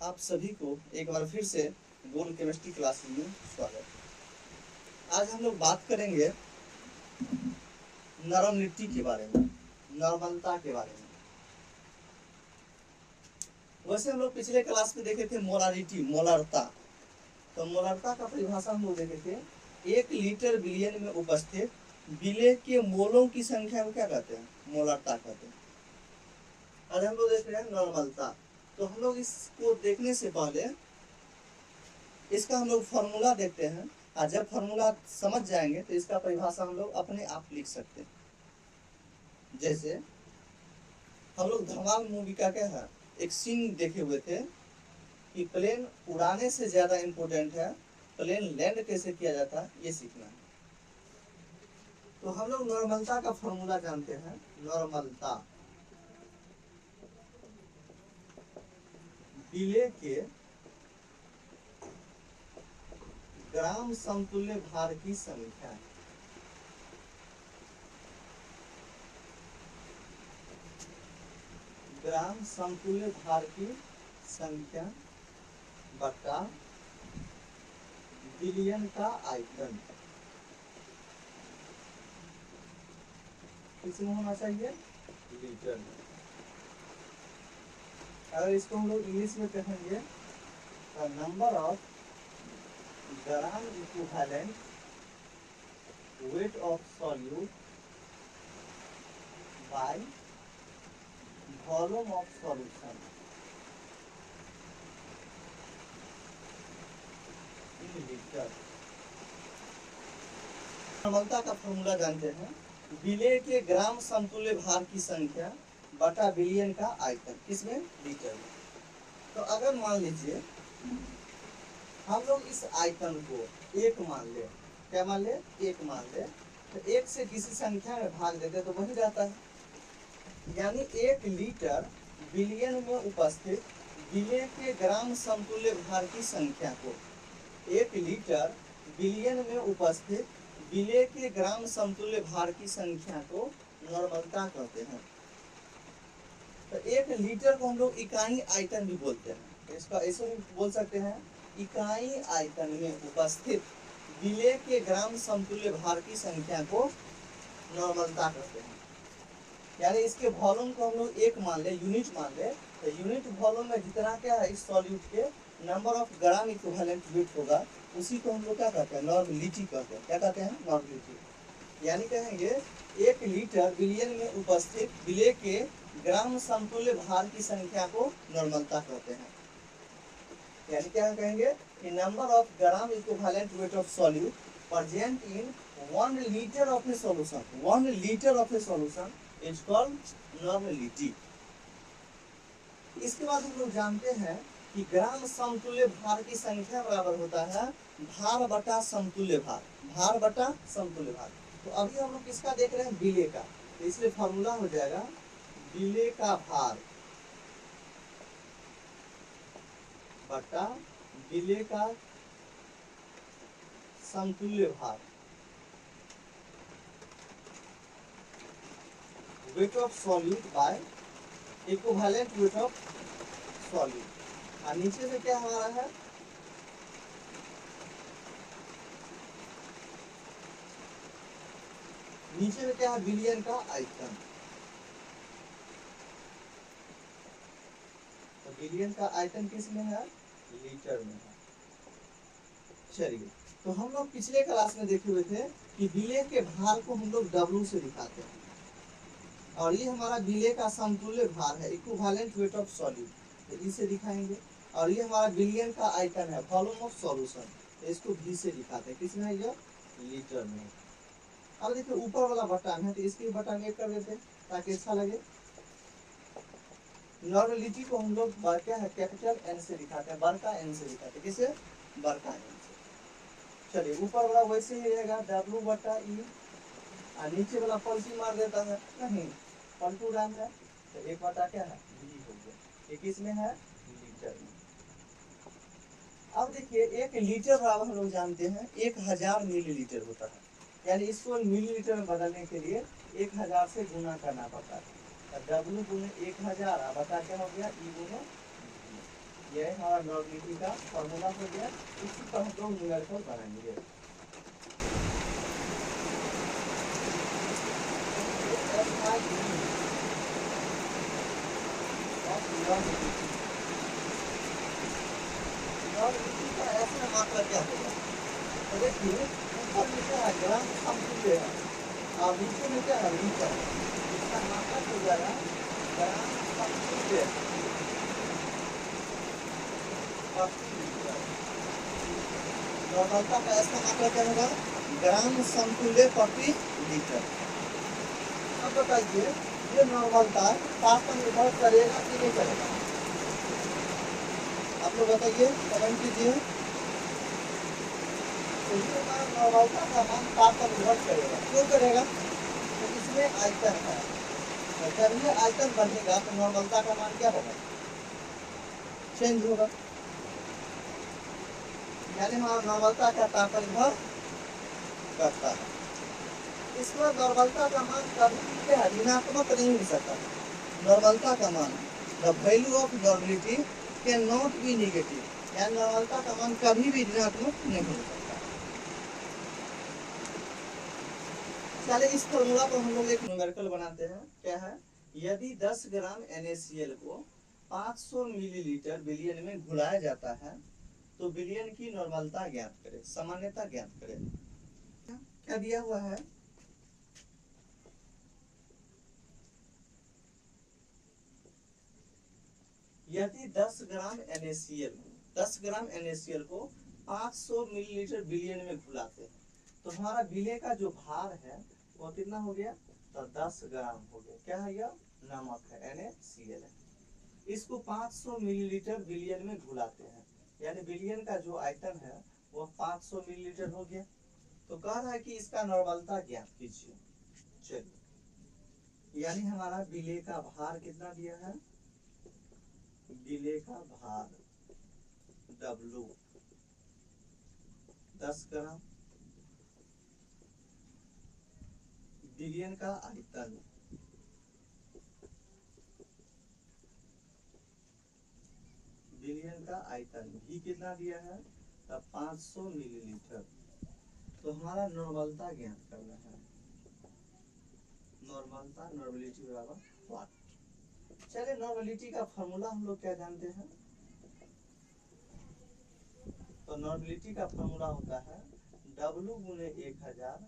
आप सभी को एक बार फिर से गोल्ड केमिस्ट्री क्लास में स्वागत। आज हम लोग बात करेंगे नॉर्मलिटी के बारे में, नॉर्मलता के बारे में। वैसे हम लोग पिछले क्लास में देखे थे मोलारिटी, मोलरता। तो मोलरता का परिभाषा हम लोग देखे थे, 1 लीटर बिलियन में उपस्थित विलेय के मोलों की संख्या को क्या कहते हैं? मोलरता कहते हैं। आज हम लोग देख रहे हैं नॉर्मलता। तो हम लोग इसको देखने से पहले इसका हम लोग फॉर्मूला देखते हैं, और जब फॉर्मूला समझ जाएंगे तो इसका परिभाषा हम लोग अपने आप लिख सकते हैं। जैसे हम लोग धमाल मूवी का क्या है, एक सीन देखे हुए थे कि प्लेन उड़ाने से ज्यादा इंपॉर्टेंट है प्लेन लैंड कैसे किया जाता है, ये सीखना है। तो हम लोग नॉर्मलता का फॉर्मूला जानते हैं। नॉर्मलता विलेय के ग्राम समतुल्य भार की संख्या, ग्राम समतुल्य भार की संख्या बटा बिलियन का आयतन किसमें होना चाहिए? लीटर में। अगर इसको हम लोग इंग्लिश में कहेंगे तो number of gram equivalent weight of solute by volume of solution in litre. नॉर्मलता का फॉर्मूला जानते हैं, विलेय के ग्राम समतुल्य भार की संख्या बटा बिलियन का आयतन, किसमें? लीटर में। तो अगर मान लीजिए हम लोग इस आयतन को 1 मान ले, क्या मान ले? 1 मान ले, तो 1 से किसी संख्या में भाग देते तो वही रहता है। यानी 1 लीटर बिलियन में उपस्थित विलेय के ग्राम समतुल्य भार की संख्या को, 1 लीटर बिलियन में उपस्थित विलेय के ग्राम समतुल्य भार की संख्या को नॉर्मलता कहते हैं। तो 1 लीटर को हम लोग इकाई आयतन भी बोलते हैं। इसका ऐसे भी बोल सकते हैं, इकाई आयतन में उपस्थित विलेय के ग्राम समतुल्य भार की संख्या को नॉर्मलता कहते हैं। यानी इसके वॉल्यूम को हम लोग 1 मान ले, यूनिट मान ले, तो यूनिट वॉल्यूम में जितना क्या है इस सॉल्यूट के number of gram equivalent wait होगा, उसी को हम लोग क्या कहते हैं? नॉर्मलिटी कहते हैं। क्या कहते हैं? नॉर्मलिटी। यानी कहेंगे 1 लीटर बिलियन में उपस्थित विलेय के ग्राम समतुल्य भार की संख्या को नॉर्मलता कहते हैं। यानी क्या कहेंगे कि number of gram equivalent weight of solute present in 1 litre of A solution, 1 litre of A solution is called normality. इसके बाद हम लोग जानते हैं कि ग्राम समतुल्य भार की संख्या बराबर होता है भार बटा समतुल्य भार, भार बटा समतुल्य भार। तो अभी हम लोग किसका देख रहे हैं? विलेय का। तो इसलिए फॉर्मूला हो जाएगा विलेय का भार बटा विलेय का समतुल्य भार, wait of solute by equivalent weight of solute. और नीचे में क्या हमारा है? नीचे में क्या है? बिलियन का आयतन। तो बिलियन का आयतन किस में है? लीटर में है। चलिए, तो हम लोग पिछले क्लास में देखे हुए थे कि विलेय के भार को हम लोग W से दिखाते हैं, और ये हमारा विलेय का समतुल्य भार है, इक्विवेलेंट वेट ऑफ सॉल्यूट, तो इसे दिखाएंगे। और ये हमारा बिलियन का आयतन है, वॉल्यूम ऑफ सॉल्यूशन, तो इसको V से दिखाते हैं। किसमें है ये? लीटर में। अब देखिए ऊपर वाला बटन है, तो इसके बटन 1 कर देते हैं ताकि अच्छा लगे। नॉर्मलिटी को हम लोग क्या है? कैपिटल N से दिखाते हैं, बड़का N से दिखाते हैं। किसे? बड़का N से। चलिए, ऊपर वाला वैसे ही रहेगा W बटा E, और नीचे वाला पलटी मार देता है, नहीं पलटू डाल है, तो 1 बटा क्या है? V हो गया। ये किस में है? लीटर में। अब देखिए 1 लीटर बराबर हम लोग जानते हैं 1000 मिलीलीटर होता है। यानी इसको मिलीलीटर में बदलने के लिए 1000 से गुना करना पड़ता है। W गुने 1000 बता क्या हो गया? E गुने यह हमारा नॉर्मलिटी का फॉर्मूला हो गया। इसी पर हम लोग न्यूमेरिकल बनाएंगे। नॉर्मलिटी का ऐसा मात्रा क्या होगा? तो देखिए ऊपर में क्या है, ग्राम समतुल्य है, और नीचे में क्या है, लीटर। इसका मात्रा हो जाएगा ग्राम समतुल्य प्रति लीटर। नॉर्मलता का ऐसा मात्रा क्या होगा, ग्राम समतुल्य प्रति लीटर। अब बताइए ये नॉर्मलता ताप पर निर्भर करेगा कि नहीं करेगा? आप लोग बताइए, कमेंट कीजिए। तो ये हमारा नॉर्मलता का मान ताप पर निर्भर करेगा। क्यों करेगा? तो इसमें आयतन है, तो जब ये आयतन बढ़ेगा तो नॉर्मलता का मान क्या होगा, चेंज होगा। यानी हमारा नॉर्मलता का ताप पर निर्भर करता है। इसमें नॉर्मलता का मान कभी भी क्या है, ऋणात्मक नहीं हो सकता। नॉर्मलता का मान, the value of normality can not be negative, यानी नॉर्मलता का मान कभी भी ऋणात्मक नहीं हो सकता। चलिए इस फॉर्मूला पर हम लोग एक न्यूमेरिकल बनाते हैं। क्या है, यदि 10 ग्राम NaCl को 500 मिलीलीटर विलयन में घुलाया जाता है तो विलयन की नॉर्मलता ज्ञात करें, सामान्यता ज्ञात करें। क्या दिया हुआ है, यदि 10 ग्राम NaCl को 500 मिलीलीटर विलयन में घुलाते हैं तो हमारा विलय का जो भार है वो कितना हो गया, तो 10 ग्राम हो गया। क्या है, यह नमक है, NaCl है। इसको 500 मिलीलीटर विलयन में घुलाते हैं, यानी विलयन का जो आयतन है वो 500 मिलीलीटर हो गया। तो कह रहा है कि इसका नॉर्मलता ज्ञात कीजिए। चलिए, यानी हमारा विलय का भार कितना दिया है, विलय का भार W 10 ग्राम, विलयन का आयतन V कितना दिया है, तब 500 मिलीलीटर। तो हमारा नॉर्मलता ज्ञात करना है। नॉर्मलता, नॉर्मलिटी बराबर वाट। चलिए नॉर्मलिटी का फॉर्मूला हम लोग क्या जानते हैं, तो नॉर्मलिटी का फॉर्मूला होता है W गुने 1000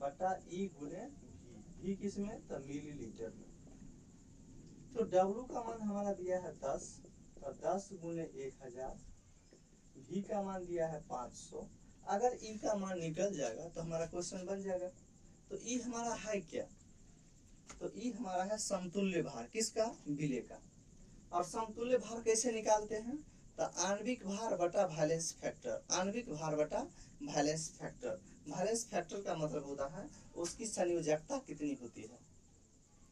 बटा E गुने V किस में, तो मिलीलीटर में। तो W का मान हमारा दिया है 10, तो 10 गुने 1000, V का मान दिया है 500। अगर E का मान निकल जाएगा तो हमारा क्वेश्चन बन जाएगा। तो E हमारा है क्या, तो E हमारा है समतुल्य भार, किसका, विलय का। और समतुल्य भार कैसे निकालते हैं, तो आणविक भार बटा वैलेंस फैक्टर, आणविक भार बटा वैलेंस फैक्टर। वैलेंस फैक्टर का मतलब होता है उसकी संयोजकता कितनी होती है,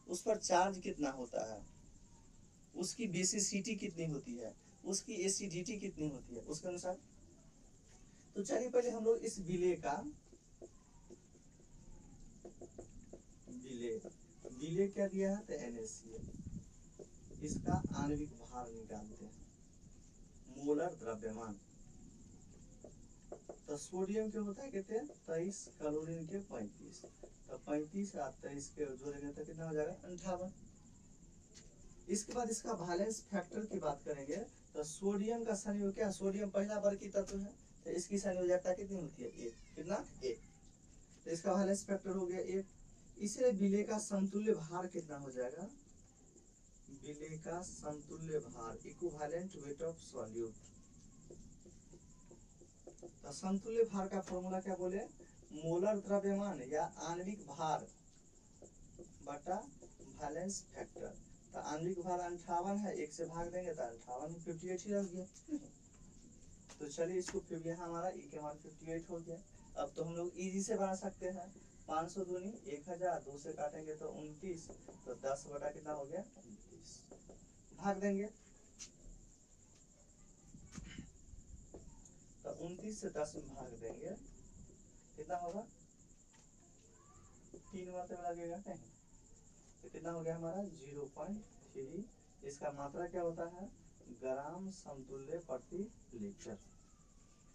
उस पर चार्ज कितना होता है, उसकी बेसिसिटी कितनी होती है, उसकी एसिडिटी कितनी होती है, उसके अनुसार। तो चलिए पहले हम लोग इस विलय का, विलय क्या दिया है, तो NaCl, इसका आणविक भार निकालते हैं, मोलर द्रव्यमान। तो सोडियम के होता है कितने, 23, क्लोरीन के 35। तो 35 और 23 के जोड़ेंगे तो कितना हो जाएगा, 58। इसके बाद इसका वैलेंस फैक्टर की बात करेंगे तो सोडियम का संयोग क्या, सोडियम पहला वर्ग की तत्व है, तो इसकी संयोजकता कितनी होती है, 1। कितना, 1। तो इसका वैलेंस फैक्टर हो गया 1। इसलिए विलय का समतुल्य भार कितना हो जाएगा, विलय का समतुल्य भार इक्विवेलेंट वेट ऑफ सॉल्यूट। तो समतुल्य भार का फॉर्मूला क्या बोले, मोलर द्रव्यमान या आणविक भार बटा वैलेंस फैक्टर। तो आणविक भार 58 है, 1 से भाग देंगे तो 58 58 ही रह गया। तो चलिए इसको फिर यहाँ हमारा E के मान 58 हो गया। अब तो हम लोग इजी से बना सकते हैं, 500 दूनी 1000, 2 से काटेंगे तो 29, तो 10 बटा कितना हो गया, 29, भाग देंगे। तो 29 से 10 में भाग देंगे कितना होगा, 3 मतलब लगेगा नहीं, तो कितना हो गया हमारा 0.3। इसका मात्रा क्या होता है, ग्राम समतुल्य प्रति लीटर।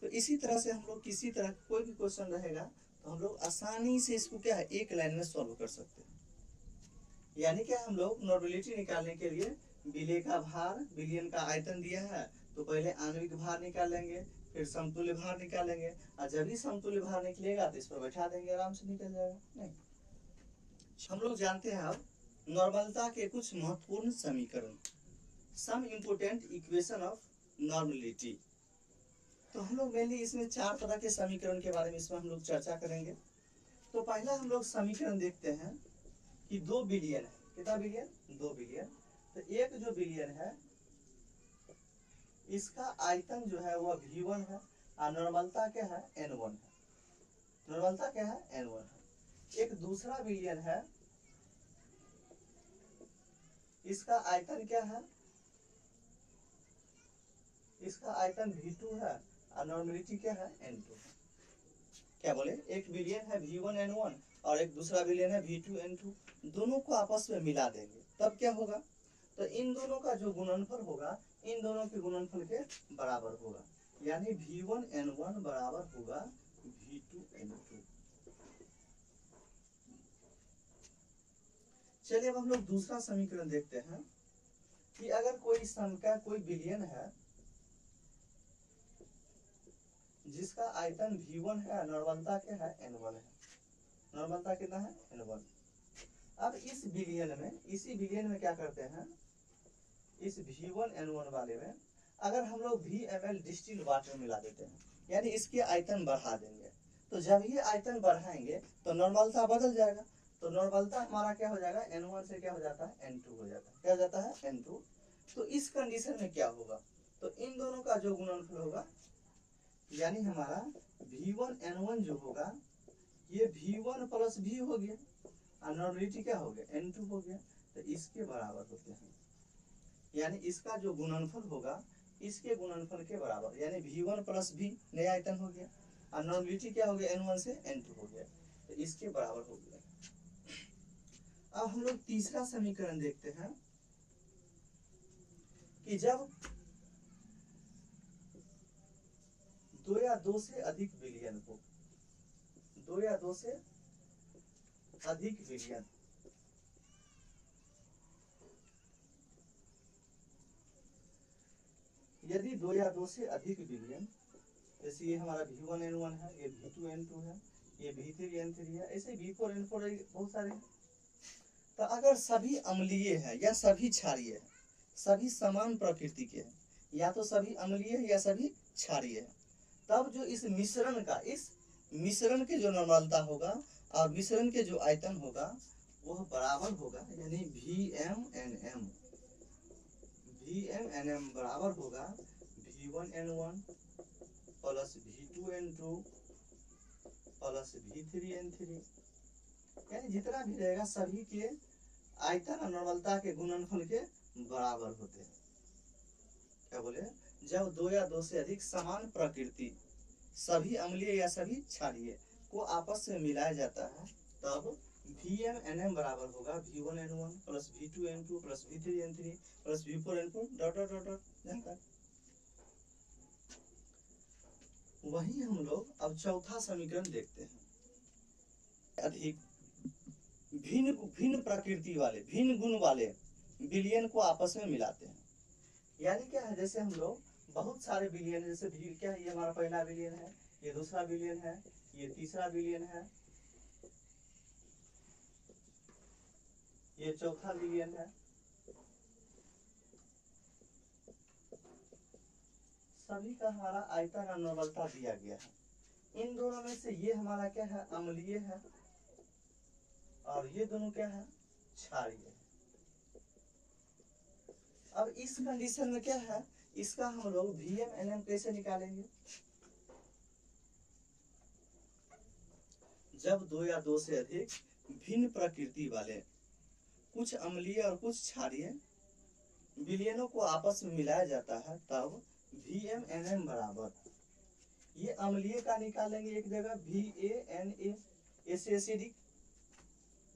तो इसी तरह से हम लोग किसी तरह कोई भी क्वेश्चन रहेगा तो हम लोग आसानी से इसको क्या है एक लाइन में सॉल्व कर सकते हैं। यानी क्या हम लोग नॉर्मलिटी निकालने के लिए विलेय का भार, विलयन का आयतन दिया है तो पहले आणविक भार निकालेंगे, फिर समतुल्य भार निकालेंगे, और जब भी समतुल्य भार निकलेगा तो इस पर बैठा देंगे, आराम से निकल जाएगा। नहीं, हम लोग जानते हैं अब नॉर्मलता के कुछ महत्वपूर्ण समीकरण, some important equation of normality. तो हम लोग मेनली इसमें 4 तरह के समीकरण के बारे में इसमें हम लोग चर्चा करेंगे। तो पहला हम लोग समीकरण देखते हैं कि 2 बिलियन है, कितना बिलियन, 2 बिलियन। तो एक जो बिलियन है इसका आयतन जो है वह V1 है और नॉर्मलता क्या है, N1 है। नॉर्मलता क्या है, N1 है। एक दूसरा बिलियन है, इसका आयतन क्या है, इसका आयतन V2 है और नॉर्मलिटी क्या है, N2 है। क्या बोले, एक बिलियन है V1N1 और एक दूसरा बिलियन है V2N2, दोनों को आपस में मिला देंगे तब क्या होगा, तो इन दोनों का जो गुणनफल होगा इन दोनों के गुणनफल के बराबर होगा, यानी V1N1 बराबर होगा V2N2। चलिए अब हम लोग दूसरा समीकरण देखते हैं कि अगर कोई संख्या, कोई बिलियन है जिसका आयतन V1 है, नॉर्मलता क्या है, N1 है। नॉर्मलता कितना है, N1। अब इस बिलियन में, इसी बिलियन में क्या करते हैं, इस V1N1 वाले में अगर हम लोग VML डिस्टिल्ड वाटर मिला देते हैं, यानी इसके आयतन बढ़ा देंगे, तो जब ये आयतन बढ़ाएंगे तो नॉर्मलता बदल जाएगा। तो नॉर्मलता हमारा क्या हो जाएगा, N1 से क्या हो जाता है, N2 हो जाता है। क्या हो जाता है, N2। तो इस कंडीशन में क्या होगा, तो इन दोनों का जो गुणनफल होगा, यानी हमारा V1N1 जो होगा ये V1 प्लस V हो गया और नॉर्मलिटी क्या हो गया, N2 हो गया, तो इसके बराबर होते हैं। यानी इसका जो गुणनफल होगा इसके गुणनफल के बराबर, यानी V1 प्लस V नया आयतन हो गया और नॉर्मलिटी क्या हो गया, N1 से N2 हो गया, तो इसके बराबर हो गया। अब हम लोग तीसरा समीकरण देखते हैं कि जब 2 या 2 से अधिक बिलियन को, 2 या 2 से अधिक बिलियन, यदि 2 या 2 से अधिक बिलियन, जैसे ये हमारा V1N1 है, ये V2N2 है, ये V3N3 है, ऐसे V4N4 बहुत सारे हैं। तो अगर सभी अम्लीय है या सभी क्षारीय है, सभी समान प्रकृति के हैं, या तो सभी अम्लीय है या सभी क्षारीय है, तब जो इस मिश्रण का, इस मिश्रण के जो नॉर्मलता होगा और मिश्रण के जो आयतन होगा वह बराबर होगा, यानी VMNM, VMNM बराबर होगा V1N1 plus V2N2 plus V3N3, यानी जितना भी रहेगा सभी के आयतन और नॉर्मलता के गुणनफल के बराबर होते हैं। क्या बोले, जब 2 या 2 से अधिक समान प्रकृति, सभी अम्लीय या सभी क्षारीय को आपस में मिलाया जाता है, तब VMNM बराबर होगा V1N1 plus V2N2 plus V3N3 plus V4N4 dot dot dot dot. वही हम लोग अब चौथा समीकरण देखते हैं, अधिक भिन्न भिन्न प्रकृति वाले, भिन्न गुण वाले बिलियन को आपस में मिलाते हैं। यानी क्या है, जैसे हम लोग बहुत सारे बिलियन, जैसे क्या है, ये हमारा पहला बिलियन है, ये दूसरा बिलियन है, ये तीसरा बिलियन है, ये चौथा बिलियन है, सभी का हमारा आयतन और नॉर्मलता दिया गया है। इन दोनों में से ये हमारा क्या है, अम्लीय है और ये दोनों क्या है, क्षारीय है। अब इस कंडीशन में क्या है, इसका हम लोग VMNM कैसे निकालेंगे, जब 2 या 2 से अधिक भिन्न प्रकृति वाले, कुछ अम्लीय और कुछ क्षारीय विलयनों को आपस में मिलाया जाता है, तब VMNM बराबर, ये अम्लीय का निकालेंगे एक जगह VANA, एसिडिक,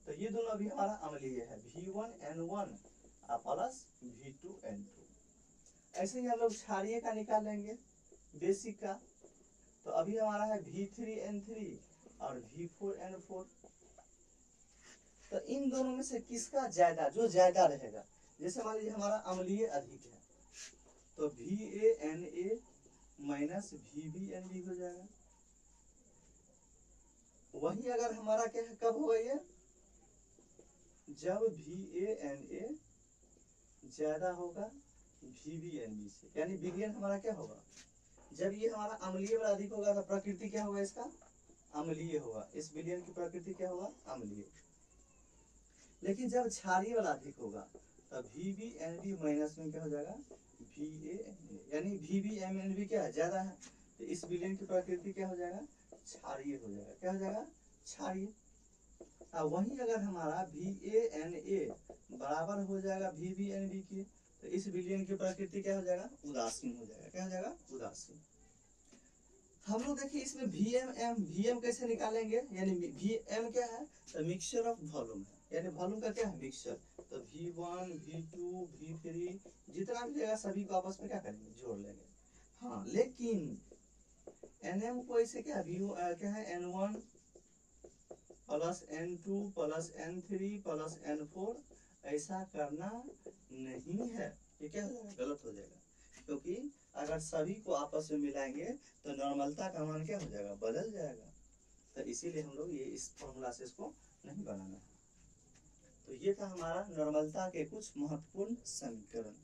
तो ये दोनों अभी हमारा अम्लीय है V1N1 प्लस V2N2। ऐसे ही हम लोग क्षारीय का निकालेंगे, बेसिक का। तो अभी हमारा है V3N3 और V4N4। तो इन दोनों में से किसका ज्यादा, जो ज्यादा रहेगा, जैसे मान लीजिए हमारा अम्लीय अधिक है तो VANA माइनस VBNB हो जाएगा। वही अगर हमारा क्या है, कब होगा ये, जब VANA ज्यादा होगा VBNB से, यानी विलयन हमारा क्या होगा, जब ये हमारा अम्लीय वाला अधिक होगा तो प्रकृति क्या होगा इसका, अम्लीय होगा। इस विलयन की प्रकृति क्या होगा, अम्लीय। लेकिन जब क्षारीय वाला अधिक होगा तब VBNB माइनस में क्या हो जाएगा, VANA, यानी VBNB क्या है, ज्यादा है, तो इस विलयन की प्रकृति क्या हो जाएगा, क्षारीय हो जाएगा। क्या हो जाएगा, क्षारीय। अब वही अगर हमारा VANA बराबर हो जाएगा VBNB के, तो इस विलयन की प्रकृति क्या हो जाएगा, उदासीन हो जाएगा। क्या हो जाएगा, उदासीन। हम लोग देखिए इसमें VM कैसे निकालेंगे, यानी VM क्या है, तो मिक्सचर ऑफ वॉल्यूम है, यानी वॉल्यूम का क्या है, मिक्सचर। तो V1 V2 V3 जितना भी रहेगा सभी को आपस में क्या करेंगे, जोड़ लेंगे। हाँ, लेकिन NM को ऐसे क्या क्या है, N1 plus N2 plus N3 plus N4 ऐसा करना नहीं है। ये क्या हो जाएगा, गलत हो जाएगा, क्योंकि अगर सभी को आपस में मिलाएंगे तो नॉर्मलता का मान क्या हो जाएगा, बदल जाएगा। तो इसीलिए हम लोग ये इस फॉर्मूला से इसको नहीं बनाना है। तो ये था हमारा नॉर्मलता के कुछ महत्वपूर्ण समीकरण।